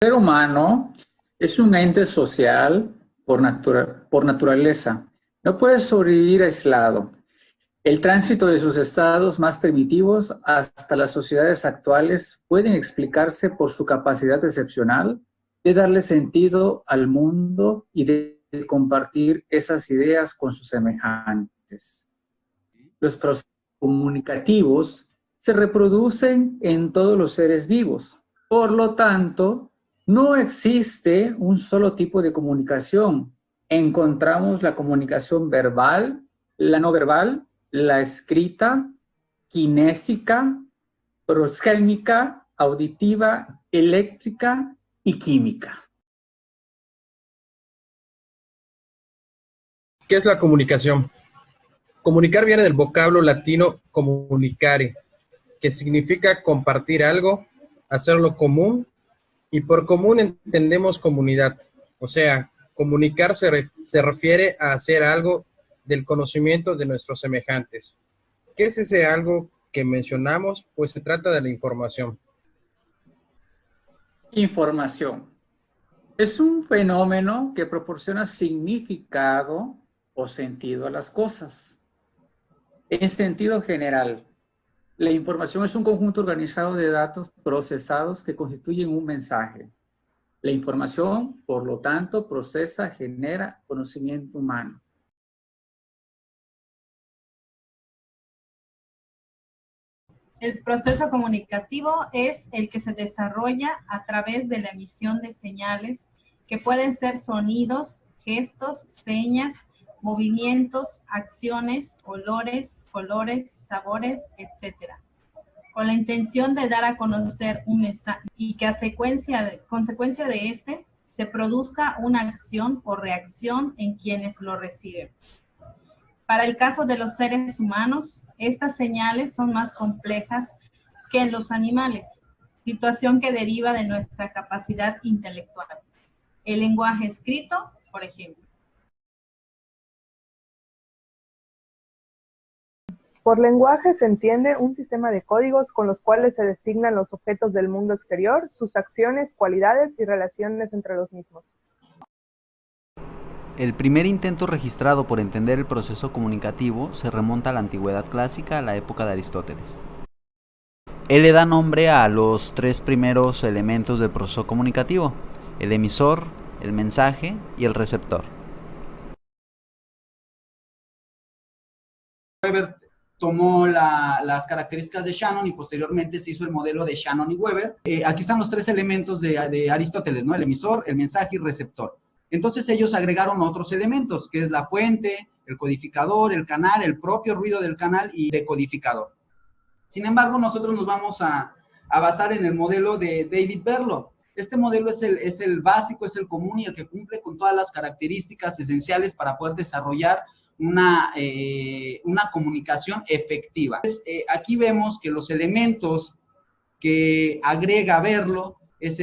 El ser humano es un ente social por naturaleza. No puede sobrevivir aislado. El tránsito de sus estados más primitivos hasta las sociedades actuales pueden explicarse por su capacidad excepcional de darle sentido al mundo y de compartir esas ideas con sus semejantes. Los procesos comunicativos se reproducen en todos los seres vivos. Por lo tanto, no existe un solo tipo de comunicación. Encontramos la comunicación verbal, la no verbal, la escrita, kinésica, proskémica, auditiva, eléctrica y química. ¿Qué es la comunicación? Comunicar viene del vocablo latino comunicare, que significa compartir algo, hacerlo común, y por común entendemos comunidad. O sea, comunicar se refiere a hacer algo del conocimiento de nuestros semejantes. ¿Qué es ese algo que mencionamos? Pues se trata de la información. Información. Es un fenómeno que proporciona significado o sentido a las cosas. En sentido general, la información es un conjunto organizado de datos procesados que constituyen un mensaje. La información, por lo tanto, procesa, genera conocimiento humano. El proceso comunicativo es el que se desarrolla a través de la emisión de señales que pueden ser sonidos, gestos, señas, movimientos, acciones, olores, colores, sabores, etc., con la intención de dar a conocer un mensaje y que a consecuencia de este se produzca una acción o reacción en quienes lo reciben. Para el caso de los seres humanos, estas señales son más complejas que en los animales, situación que deriva de nuestra capacidad intelectual. El lenguaje escrito, por ejemplo. Por lenguaje se entiende un sistema de códigos con los cuales se designan los objetos del mundo exterior, sus acciones, cualidades y relaciones entre los mismos. El primer intento registrado por entender el proceso comunicativo se remonta a la antigüedad clásica, a la época de Aristóteles. Él le da nombre a los tres primeros elementos del proceso comunicativo: el emisor, el mensaje y el receptor. Weber tomó las características de Shannon y posteriormente se hizo el modelo de Shannon y Weber. Aquí están los tres elementos de Aristóteles, ¿no? El emisor, el mensaje y el receptor. Entonces ellos agregaron otros elementos, que es la fuente, el codificador, el canal, el propio ruido del canal y decodificador. Sin embargo, nosotros nos vamos a basar en el modelo de David Berlow. Este modelo es el básico, es el común y el que cumple con todas las características esenciales para poder desarrollar una comunicación efectiva. Entonces, aquí vemos que los elementos que agrega Berlow es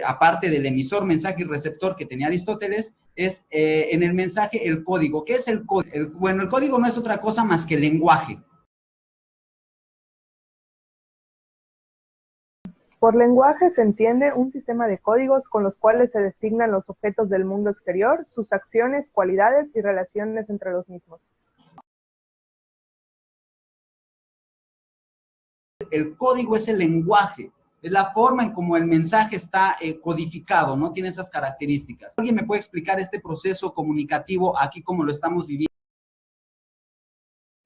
aparte del emisor, mensaje y receptor que tenía Aristóteles, es en el mensaje el código. ¿Qué es el código? Bueno, el código no es otra cosa más que el lenguaje. Por lenguaje se entiende un sistema de códigos con los cuales se designan los objetos del mundo exterior, sus acciones, cualidades y relaciones entre los mismos. El código es el lenguaje, es la forma en cómo el mensaje está codificado, ¿no? Tiene esas características. ¿Alguien me puede explicar este proceso comunicativo aquí como lo estamos viviendo?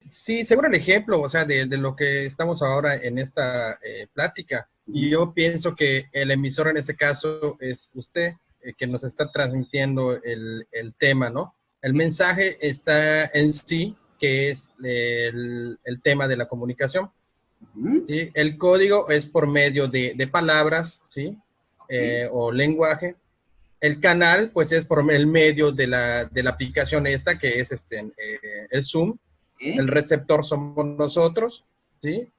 Sí, seguro el ejemplo, o sea, de lo que estamos ahora en esta plática. Y yo pienso que el emisor en este caso es usted, que nos está transmitiendo el tema, ¿no? El mensaje está en sí, que es el tema de la comunicación. ¿Sí? El código es por medio de palabras, ¿sí? O lenguaje. El canal, pues, es por el medio de la aplicación esta, que es el Zoom. El receptor somos nosotros, ¿sí?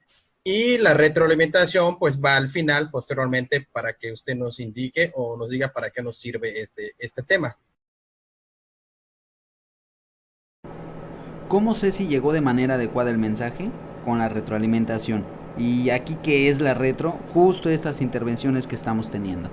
Y la retroalimentación, pues, va al final, posteriormente, para que usted nos indique o nos diga para qué nos sirve este tema. ¿Cómo sé si llegó de manera adecuada el mensaje? Con la retroalimentación. Y aquí, ¿qué es la retro? Justo estas intervenciones que estamos teniendo.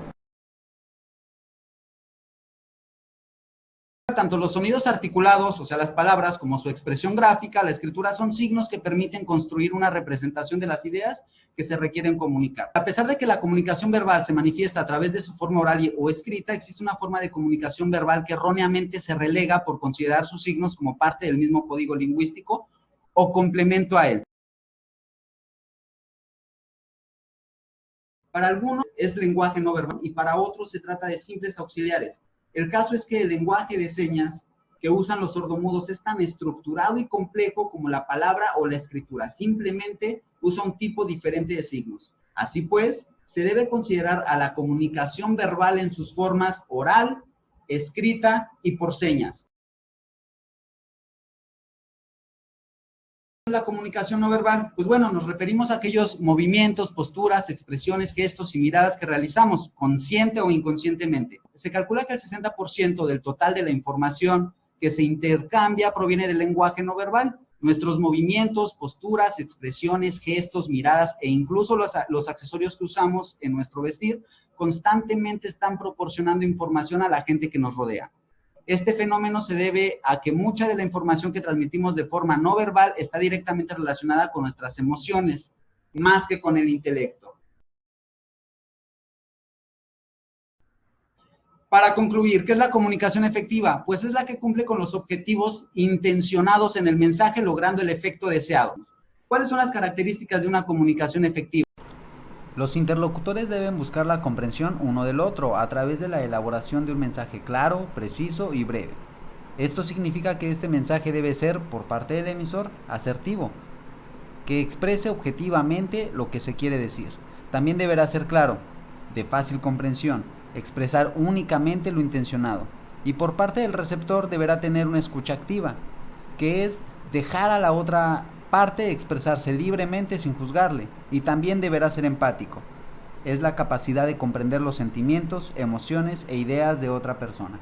tanto los sonidos articulados, o sea, las palabras, como su expresión gráfica, la escritura, son signos que permiten construir una representación de las ideas que se requieren comunicar. A pesar de que la comunicación verbal se manifiesta a través de su forma oral o escrita, existe una forma de comunicación verbal que erróneamente se relega por considerar sus signos como parte del mismo código lingüístico o complemento a él. Para algunos es lenguaje no verbal y para otros se trata de simples auxiliares. El caso es que el lenguaje de señas que usan los sordomudos es tan estructurado y complejo como la palabra o la escritura. Simplemente usa un tipo diferente de signos. Así pues, se debe considerar a la comunicación verbal en sus formas oral, escrita y por señas. La comunicación no verbal, pues bueno, nos referimos a aquellos movimientos, posturas, expresiones, gestos y miradas que realizamos, consciente o inconscientemente. Se calcula que el 60% del total de la información que se intercambia proviene del lenguaje no verbal. Nuestros movimientos, posturas, expresiones, gestos, miradas e incluso los accesorios que usamos en nuestro vestir constantemente están proporcionando información a la gente que nos rodea. Este fenómeno se debe a que mucha de la información que transmitimos de forma no verbal está directamente relacionada con nuestras emociones, más que con el intelecto. Para concluir, ¿qué es la comunicación efectiva? Pues es la que cumple con los objetivos intencionados en el mensaje, logrando el efecto deseado. ¿Cuáles son las características de una comunicación efectiva? Los interlocutores deben buscar la comprensión uno del otro a través de la elaboración de un mensaje claro, preciso y breve. Esto significa que este mensaje debe ser, por parte del emisor, asertivo, que exprese objetivamente lo que se quiere decir. También deberá ser claro, de fácil comprensión, expresar únicamente lo intencionado. Y por parte del receptor deberá tener una escucha activa, que es dejar a la otra parte expresarse libremente sin juzgarle, y también deberá ser empático. Es la capacidad de comprender los sentimientos, emociones e ideas de otra persona.